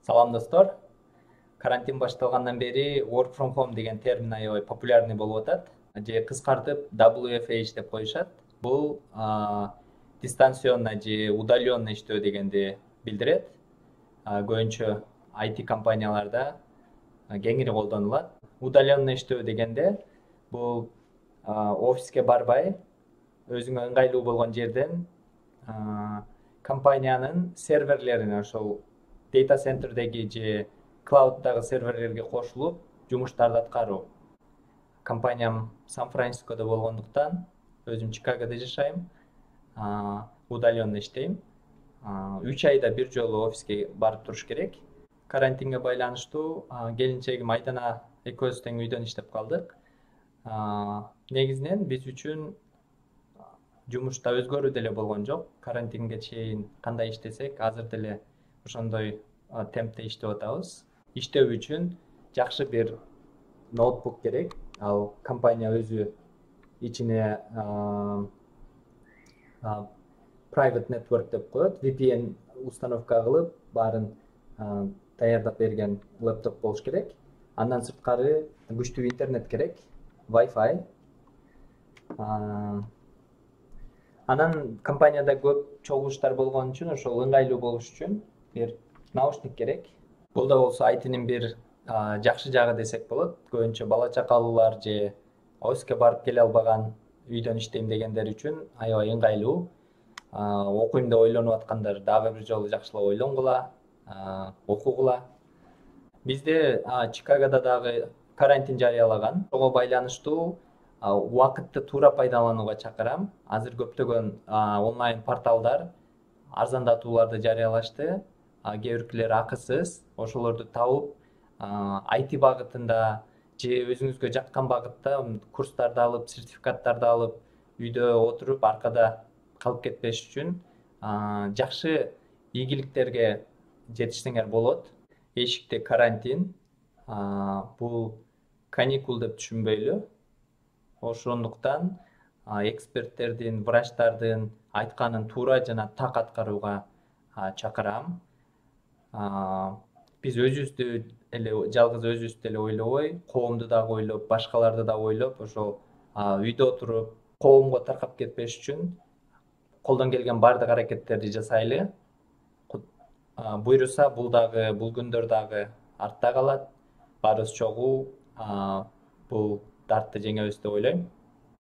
Салам достор. Карантин башталгандан бери work from home деген термин аябай популярный болуп атат. Же кыскартып WFH деп коюшат. Бул дистанционно же удаленно иштөө дегенди билдирет. Көбүнчө IT компанияларда кеңири колдонулат. Удаленно иштөө дегенде бул офиске барбай, өзүңө ыңгайлуу болгон жерден компаниянын серверлерине, ошол дейта центрдеги же клауддагы серверлерге кошулуп жумуштарды аткаруу. Компаниям Сан-Францискодо болгондуктан, өзүм Чикагодо жашайм, удаленно иштейм. 3 айда бир жолу офиске барып туруш керек. Карантинге байланыштуу келинчегим Айдана экөөбүз тең үйдөн иштеп калдык. Негизинен биз үчүн жумушта өзгөрүү деле болгон жок. Карантинге чейин кандай иштесек, азыр деле ошондой темпте иштеп атабыз. Иштөө үчүн жакшы бир ноутбук керек. Ал компания өзү ичине private network деп коет. VPN установка кылып, баарын даярдап берген лаптоп болуш керек. Андан сырткары күчтүү интернет керек, Wi-Fi. Анан компанияда көп чогулуштар болгон үчүн, ошол ыңгайлуу болуш үчүн бир наушник керек. Бул да болсо айтынын бир жакшы жагы десек болот. Көбүнчө бала чакалуулар же офиске барып келе албаган, үйдөн иштейм дегендер үчүн аябай ыңгайлуу. Окуйм деп ойлонуп аткандар дагы бир жолу жакшылап ойлонгула, окугула. Бизде Чикагодо дагы карантин жарыялаган. Ошого байланыштуу убакытты туура пайдаланууга чакырам. Азыр көптөгөн онлайн порталдар арзандатууларды жарыялашты. Кээ биркилери акысыз. Ошолорду табып, IT багытында же өзүңүзгө жаккан багытта курстарды алып, сертификаттарды алып, үйдө отуруп аркада калып кетпеш үчүн жакшы ийгиликтерге жетишсеңер болот. Эшикте карантин, бул каникул деп түшүнбөйлү. Ошондуктан эксперттердин, врачтардын айтканын туура жана так аткарууга чакырам. Биз өзүбүздү эле, жалгыз өзүбүздү эле ойлобой, коомду дагы ойлоп, башкаларды да ойлоп, ошол үйдө отуруп, коомго таркап кетпеш үчүн колдон келген баардык аракеттерди жасайлы. Буйруса бул күндөр дагы артта калат. Баарыбыз чогуу бул дартты жеңебиз деп ойлойм.